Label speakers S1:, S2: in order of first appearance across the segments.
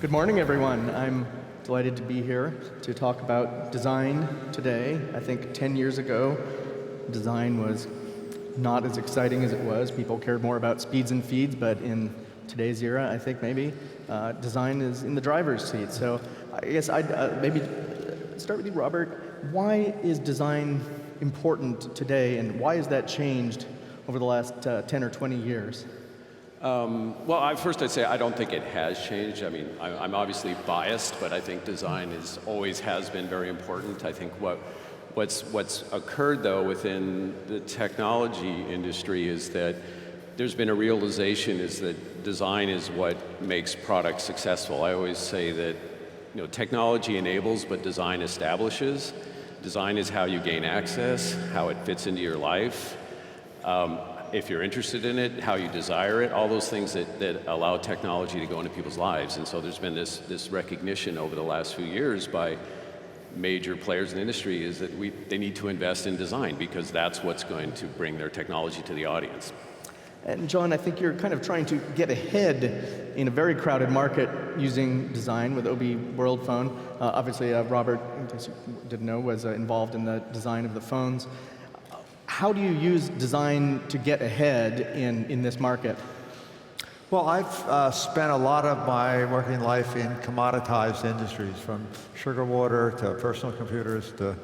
S1: Good morning, everyone. I'm delighted to be here to talk about design today. I think 10 years ago, design was not as exciting as it was. People cared more about speeds and feeds, but in today's era, I think maybe design is in the driver's seat. So I guess I'd maybe start with you, Robert. Why is design important today, and why has that changed over the last 10 or 20 years?
S2: First I'd say I don't think it has changed. I mean, I'm obviously biased, but I think design always has been very important. I think what's occurred, though, within the technology industry is that there's been a realization is that design is what makes products successful. I always say that, technology enables, but design establishes. Design is how you gain access, how it fits into your life. If you're interested in it, how you desire it, all those things that allow technology to go into people's lives. And so there's been this recognition over the last few years by major players in the industry is that they need to invest in design because that's what's going to bring their technology to the audience.
S1: And John, I think you're kind of trying to get ahead in a very crowded market using design with OB World Phone. Obviously, Robert, in case you didn't know, was involved in the design of the phones. How do you use design to get ahead in this market?
S3: Well, I've spent a lot of my working life in commoditized industries, from sugar water to personal computers to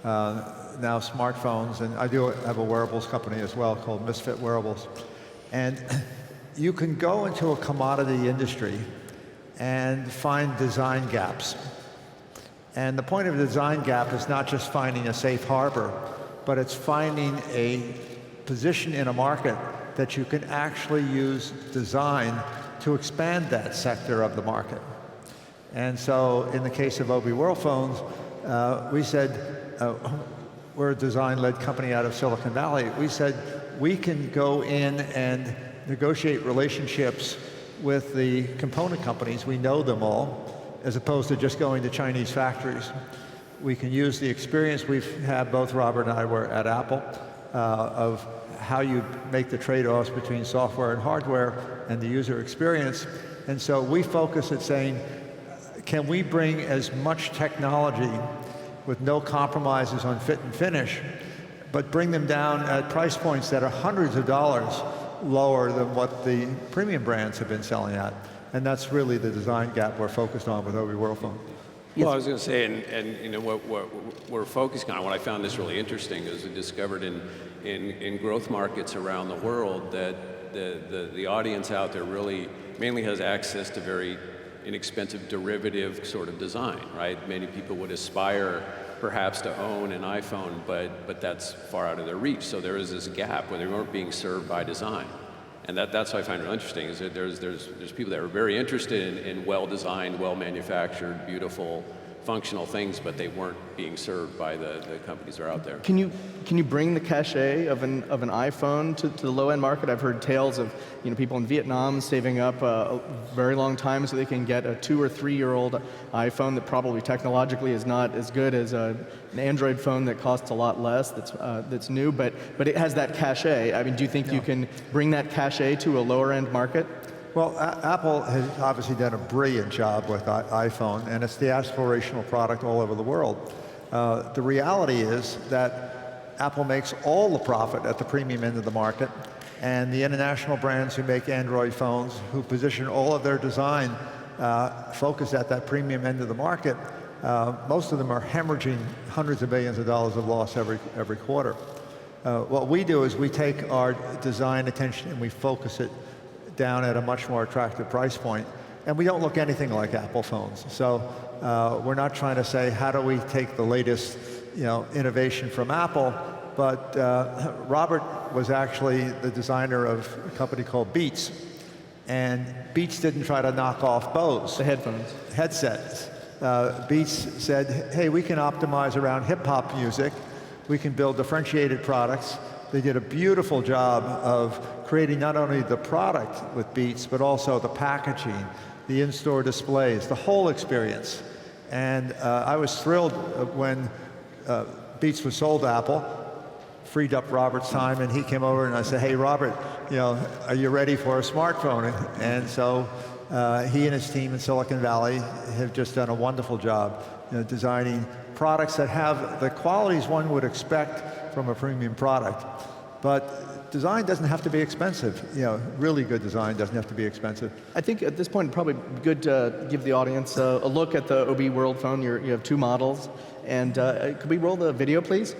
S3: now smartphones. And I do have a wearables company as well called Misfit Wearables. And you can go into a commodity industry and find design gaps. And the point of a design gap is not just finding a safe harbor, but it's finding a position in a market that you can actually use design to expand that sector of the market. And so in the case of OB World Phones, we said, we're a design-led company out of Silicon Valley. We said we can go in and negotiate relationships with the component companies. We know them all, as opposed to just going to Chinese factories. We can use the experience we've had, both Robert and I were at Apple, of how you make the trade-offs between software and hardware and the user experience. And so we focus at saying, can we bring as much technology with no compromises on fit and finish, but bring them down at price points that are hundreds of dollars lower than what the premium brands have been selling at. And that's really the design gap we're focused on with OB World Phone.
S2: Well, I was going to say, and what we're focusing on, what I found this really interesting is we discovered in growth markets around the world that the audience out there really mainly has access to very inexpensive derivative sort of design, right? Many people would aspire perhaps to own an iPhone, but that's far out of their reach. So there is this gap where they weren't being served by design. And that's what I find really interesting, is that there's people that are very interested in well-designed, well-manufactured, beautiful, functional things, but they weren't being served by the companies that are out there.
S1: Can you bring the cachet of an iPhone to the low-end market? I've heard tales of people in Vietnam saving up a very long time so they can get a 2 or 3 year old iPhone that probably technologically is not as good as an Android phone that costs a lot less, that's new, but it has that cachet. I mean, do you think you can bring that cachet to a lower-end market?
S3: Well, Apple has obviously done a brilliant job with iPhone, and it's the aspirational product all over the world. The reality is that Apple makes all the profit at the premium end of the market, and the international brands who make Android phones, who position all of their design focused at that premium end of the market, most of them are hemorrhaging hundreds of millions of dollars of loss every quarter. What we do is we take our design attention and we focus it down at a much more attractive price point, and we don't look anything like Apple phones. So we're not trying to say, how do we take the latest innovation from Apple, but Robert was actually the designer of a company called Beats, and Beats didn't try to knock off Bose.
S1: The
S3: headsets. Beats said, hey, we can optimize around hip-hop music, we can build differentiated products. They did a beautiful job of creating not only the product with Beats, but also the packaging, the in-store displays, the whole experience. And I was thrilled when Beats was sold to Apple, freed up Robert's time, and he came over and I said, hey, Robert, are you ready for a smartphone? And so He and his team in Silicon Valley have just done a wonderful job, designing products that have the qualities one would expect from a premium product. But design doesn't have to be expensive. Really good design doesn't have to be expensive.
S1: I think at this point, it'd probably be good to give the audience a look at the OB World Phone. You have two models. And could we roll the video, please?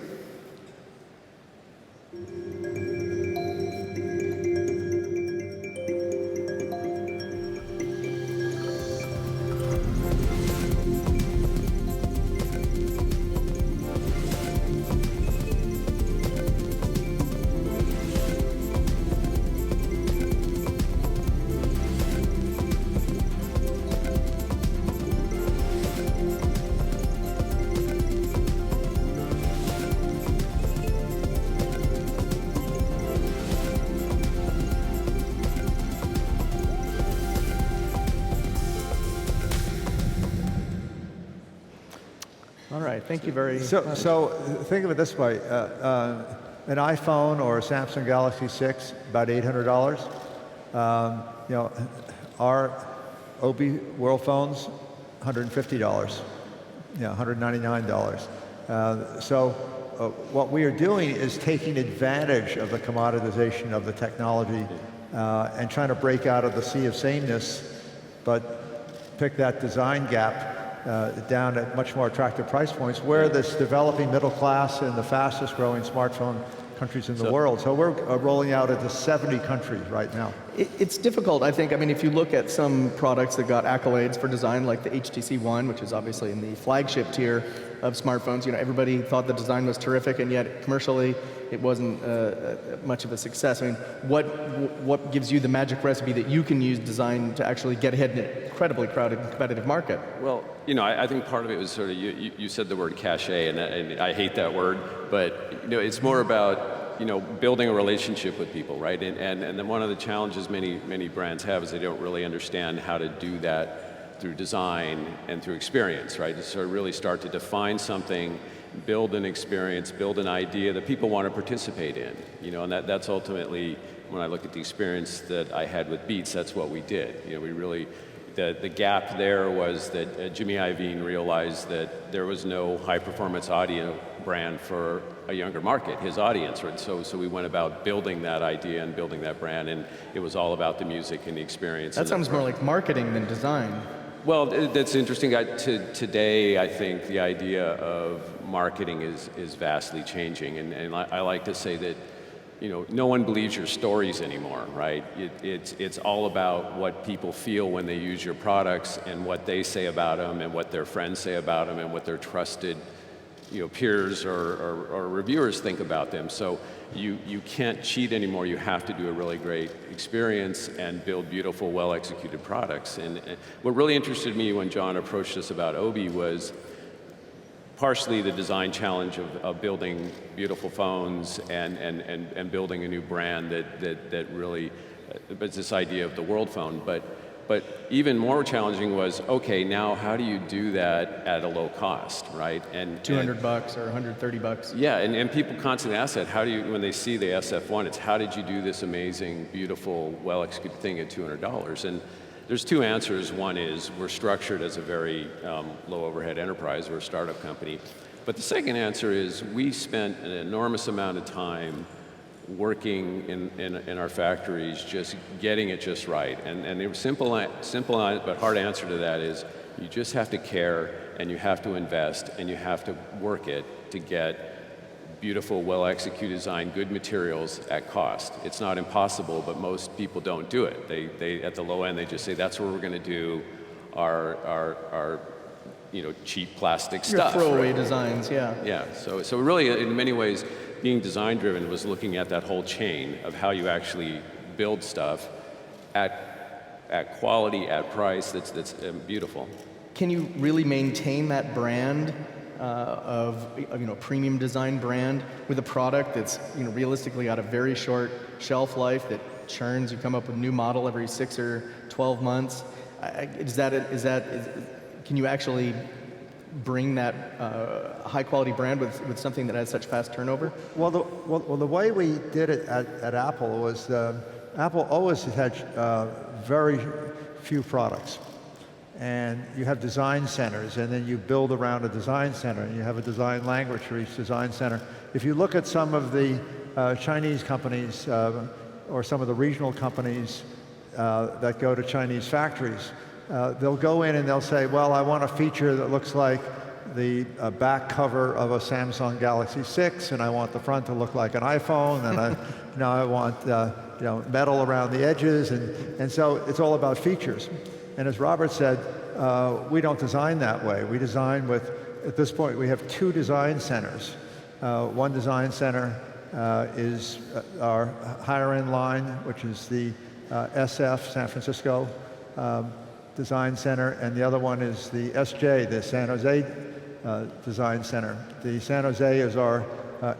S1: All right, thank you very much.
S3: So think of it this way. An iPhone or a Samsung Galaxy 6, about $800. Our OB World phones, $150. $199. What we are doing is taking advantage of the commoditization of the technology and trying to break out of the sea of sameness, but pick that design gap down at much more attractive price points, where this developing middle class and the fastest growing smartphone countries in the world. So we're rolling out into 70 countries right now.
S1: It's difficult, I think. I mean, if you look at some products that got accolades for design, like the HTC One, which is obviously in the flagship tier of smartphones, everybody thought the design was terrific, and yet commercially it wasn't much of a success. I mean, what gives you the magic recipe that you can use design to actually get ahead in an incredibly crowded and competitive market?
S2: Well, I think part of it was sort of, you said the word cachet, and I hate that word, but it's more about building a relationship with people, right? And then one of the challenges many brands have is they don't really understand how to do that through design and through experience, right? To sort of really start to define something, build an experience, build an idea that people want to participate in, and that's ultimately, when I look at the experience that I had with Beats, that's what we did. We really, the gap there was that Jimmy Iovine realized that there was no high-performance audio brand for a younger market, his audience, right? So we went about building that idea and building that brand, and it was all about the music and the experience.
S1: That sounds more like marketing than design.
S2: Well, that's interesting. Today, I think the idea of marketing is vastly changing, and I like to say that no one believes your stories anymore, right? It's all about what people feel when they use your products and what they say about them and what their friends say about them and what their trusted peers or reviewers think about them. So you can't cheat anymore. You have to do a really great experience and build beautiful, well-executed products. And what really interested me when John approached us about Obi was partially the design challenge of building beautiful phones and building a new brand that really, it's this idea of the world phone. But even more challenging was, okay, now how do you do that at a low cost, right? And
S1: $200 or $130.
S2: Yeah, and people constantly ask that. How do you, when they see the SF1, it's how did you do this amazing, beautiful, well-executed thing at $200? And there's two answers. One is we're structured as a very low overhead enterprise. We're a startup company. But the second answer is we spent an enormous amount of time working in our factories, just getting it just right. And the simple but hard answer to that is you just have to care, and you have to invest, and you have to work it to get beautiful, well-executed design, good materials at cost. It's not impossible, but most people don't do it. They at the low end, they just say, that's what we're going to do our cheap plastic stuff.
S1: Your throwaway designs, yeah.
S2: Yeah, so really, in many ways, being design-driven was looking at that whole chain of how you actually build stuff at quality, at price that's beautiful.
S1: Can you really maintain that brand of premium design brand with a product that's realistically got a very short shelf life that churns? You come up with a new model every 6 or 12 months. Can you actually bring that high quality brand with something that has such fast turnover?
S3: Well, the way we did it at Apple was Apple always had very few products. And you have design centers, and then you build around a design center, and you have a design language for each design center. If you look at some of the Chinese companies or some of the regional companies that go to Chinese factories, they'll go in and they'll say, well, I want a feature that looks like the back cover of a Samsung Galaxy 6, and I want the front to look like an iPhone, and I want metal around the edges, and so it's all about features. And as Robert said, we don't design that way. We design with, at this point, we have 2 design centers. One design center is our higher end line, which is the SF, San Francisco Design Center, and the other one is the SJ, the San Jose Design Center. The San Jose is our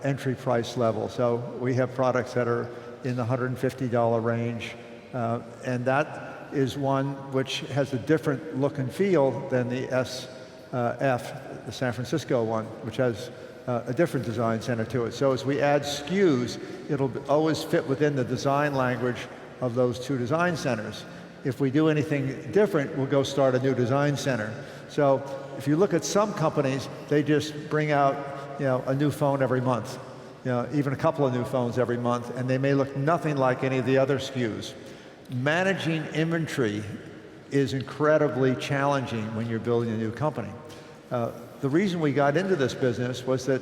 S3: entry price level, so we have products that are in the $150 range, and that is one which has a different look and feel than the SF, the San Francisco one, which has a different design center to it. So as we add SKUs, it'll always fit within the design language of those 2 design centers. If we do anything different, we'll go start a new design center. So if you look at some companies, they just bring out a new phone every month, even a couple of new phones every month, and they may look nothing like any of the other SKUs. Managing inventory is incredibly challenging when you're building a new company. The reason we got into this business was that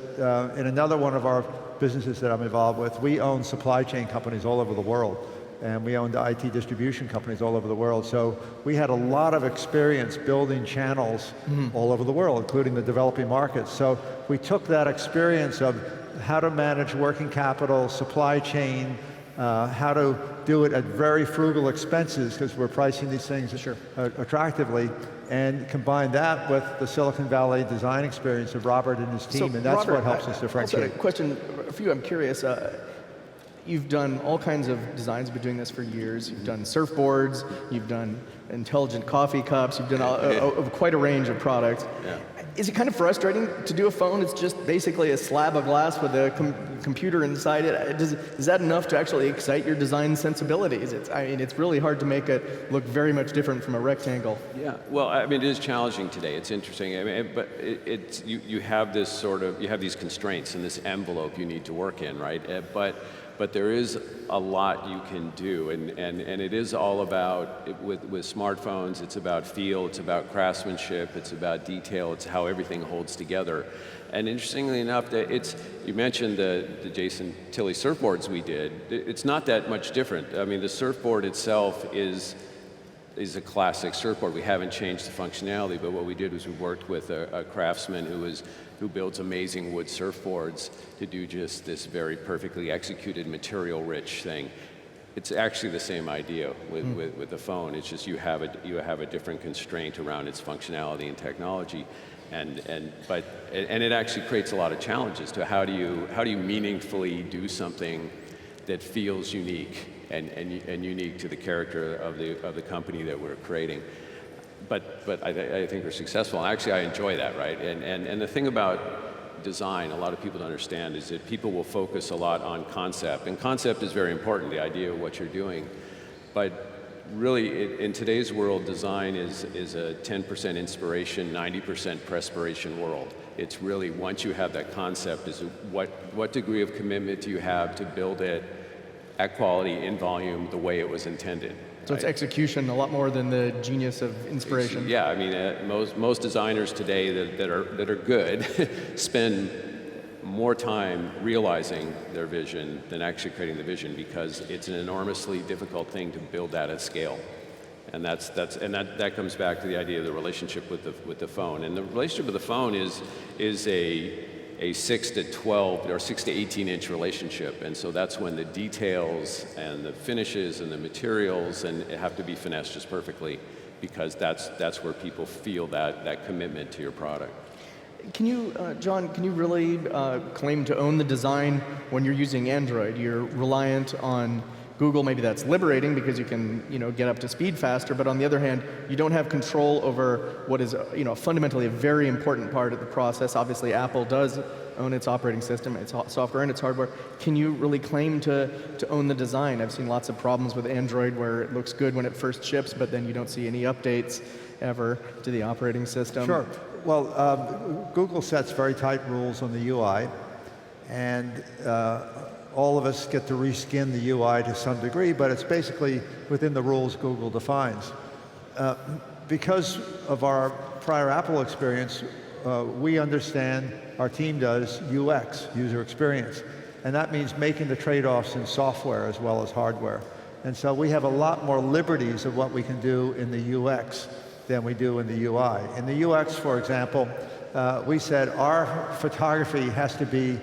S3: in another one of our businesses that I'm involved with, we own supply chain companies all over the world, and we owned IT distribution companies all over the world. So we had a lot of experience building channels all over the world, including the developing markets. So we took that experience of how to manage working capital, supply chain, how to do it at very frugal expenses because we're pricing these things attractively, and combine that with the Silicon Valley design experience of Robert and his team, and that's
S1: Robert,
S3: what helps us differentiate.
S1: I also had a question for you. I'm curious. You've done all kinds of designs. You've been doing this for years. You've done surfboards. You've done intelligent coffee cups. You've done quite a range of products.
S2: Yeah.
S1: Is it kind of frustrating to do a phone? It's just basically a slab of glass with a computer inside it. Is that enough to actually excite your design sensibilities? It's really hard to make it look very much different from a rectangle.
S2: Yeah, well, I mean, it is challenging today. It's interesting. I mean, but you have this you have these constraints and this envelope you need to work in, right? But there is a lot you can do, and it is all about, with smartphones, it's about feel, it's about craftsmanship, it's about detail, it's how everything holds together. And interestingly enough, you mentioned the Jason Tilley surfboards we did. It's not that much different. I mean, the surfboard itself is a classic surfboard. We haven't changed the functionality, but what we did was we worked with a craftsman who builds amazing wood surfboards to do just this very perfectly executed material-rich thing. It's actually the same idea with the phone. It's just you have a different constraint around its functionality and technology, and it actually creates a lot of challenges to how do you meaningfully do something that feels unique and unique to the character of the company that we're creating. But I think we're successful, and actually I enjoy that, right? And the thing about design, a lot of people don't understand, is that people will focus a lot on concept, and concept is very important, the idea of what you're doing. But really, in today's world, design is a 10% inspiration, 90% perspiration world. It's really, once you have that concept, is what degree of commitment do you have to build it at quality, in volume, the way it was intended.
S1: So it's execution a lot more than the genius of inspiration.
S2: Yeah, I mean, most designers today that are good spend more time realizing their vision than actually creating the vision, because it's an enormously difficult thing to build that at scale. And that comes back to the idea of the relationship with the phone. And the relationship with the phone is a 6 to 12 or 6 to 18-inch relationship, and so that's when the details and the finishes and the materials have to be finessed just perfectly, because that's where people feel that commitment to your product.
S1: Can you, John, really claim to own the design when you're using Android? You're reliant on Google, maybe that's liberating because you can, get up to speed faster. But on the other hand, you don't have control over what is, fundamentally a very important part of the process. Obviously, Apple does own its operating system, its software, and its hardware. Can you really claim to own the design? I've seen lots of problems with Android where it looks good when it first ships, but then you don't see any updates ever to the operating system.
S3: Sure. Well, Google sets very tight rules on the UI, and all of us get to reskin the UI to some degree, but it's basically within the rules Google defines. Because of our prior Apple experience, we understand, our team does, UX, user experience. And that means making the trade-offs in software as well as hardware. And so we have a lot more liberties of what we can do in the UX than we do in the UI. In the UX, for example, we said our photography has to be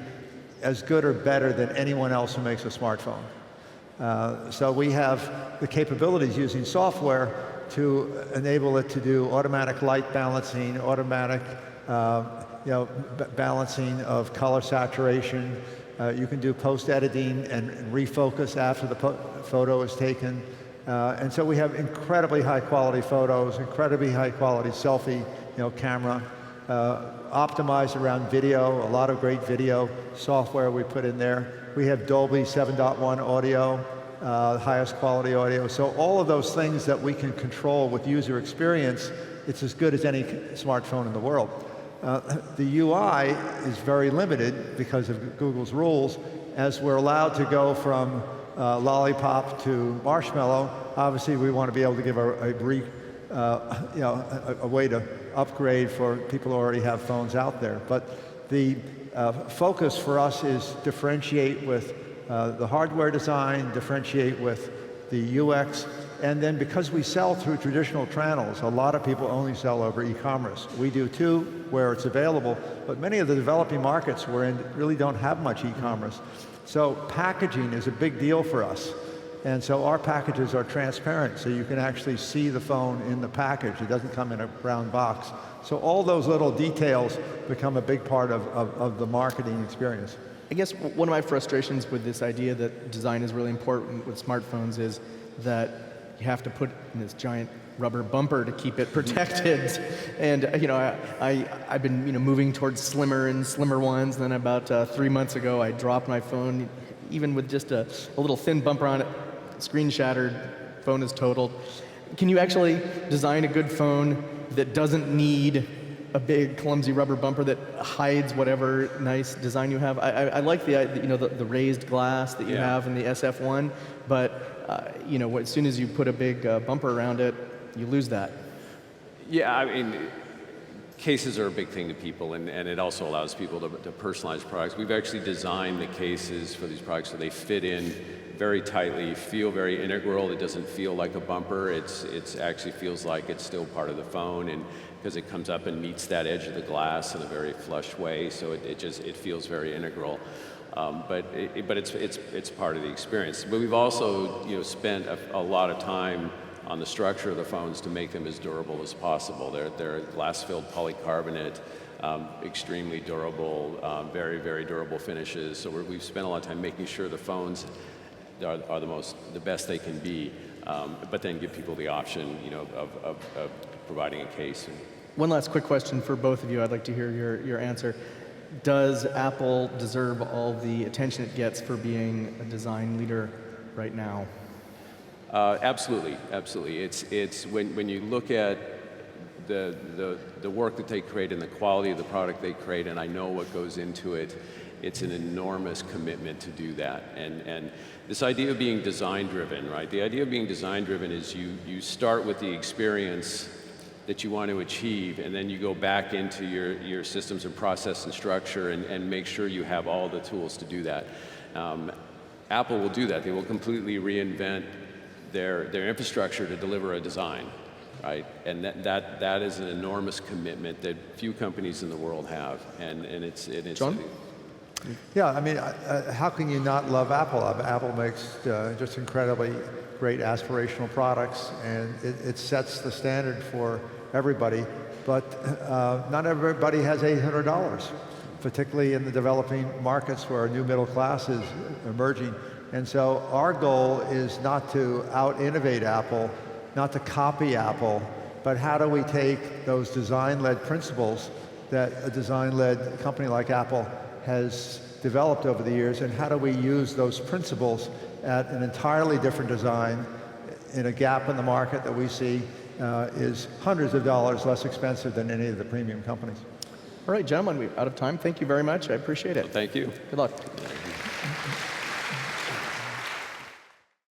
S3: as good or better than anyone else who makes a smartphone. So we have the capabilities using software to enable it to do automatic light balancing, automatic balancing of color saturation. You can do post-editing and refocus after the photo is taken. And so we have incredibly high-quality photos, incredibly high-quality selfie camera, optimized around video, a lot of great video software we put in there. We have Dolby 7.1 audio, highest quality audio. So all of those things that we can control with user experience, it's as good as any smartphone in the world. The UI is very limited because of Google's rules, as we're allowed to go from Lollipop to Marshmallow. Obviously, we want to be able to give a way to upgrade for people who already have phones out there. But the focus for us is differentiate with the hardware design, differentiate with the UX, and then because we sell through traditional channels, a lot of people only sell over e-commerce. We do too, where it's available, but many of the developing markets we're in really don't have much e-commerce. So packaging is a big deal for us. And so our packages are transparent, so you can actually see the phone in the package. It doesn't come in a brown box. So all those little details become a big part of the marketing experience.
S1: I guess one of my frustrations with this idea that design is really important with smartphones is that you have to put in this giant rubber bumper to keep it protected. And I've been moving towards slimmer and slimmer ones. And then about 3 months ago, I dropped my phone, even with just a little thin bumper on it. Screen shattered, phone is totaled. Can you actually design a good phone that doesn't need a big clumsy rubber bumper that hides whatever nice design you have? I like the raised glass that you have in the SF1, but as soon as you put a big bumper around it, you lose that.
S2: Yeah, I mean, cases are a big thing to people, and it also allows people to personalize products. We've actually designed the cases for these products so they fit in very tightly, feel very integral. It doesn't feel like a bumper. It actually feels like it's still part of the phone, and because it comes up and meets that edge of the glass in a very flush way, so it feels very integral. But it's part of the experience. But we've also spent a lot of time on the structure of the phones to make them as durable as possible. They're glass-filled polycarbonate, extremely durable, very, very durable finishes. So we've spent a lot of time making sure the phones are the best they can be, but then give people the option, of providing a case.
S1: One last quick question for both of you. I'd like to hear your answer. Does Apple deserve all the attention it gets for being a design leader right now?
S2: Absolutely. It's when you look at the work that they create and the quality of the product they create, and I know what goes into it. It's an enormous commitment to do that. And this idea of being design-driven, right? The idea of being design-driven is you start with the experience that you want to achieve, and then you go back into your systems and process and structure and make sure you have all the tools to do that. Apple will do that. They will completely reinvent their infrastructure to deliver a design, right? And that is an enormous commitment that few companies in the world have. And it's
S1: John?
S3: Yeah, I mean, how can you not love Apple? Apple makes just incredibly great aspirational products, and it sets the standard for everybody. But not everybody has $800, particularly in the developing markets where a new middle class is emerging. And so our goal is not to out-innovate Apple, not to copy Apple, but how do we take those design-led principles that a design-led company like Apple has developed over the years, and how do we use those principles at an entirely different design in a gap in the market that we see is hundreds of dollars less expensive than any of the premium companies.
S1: All right, gentlemen, we're out of time. Thank you very much. I appreciate it.
S2: Thank you.
S1: Good luck.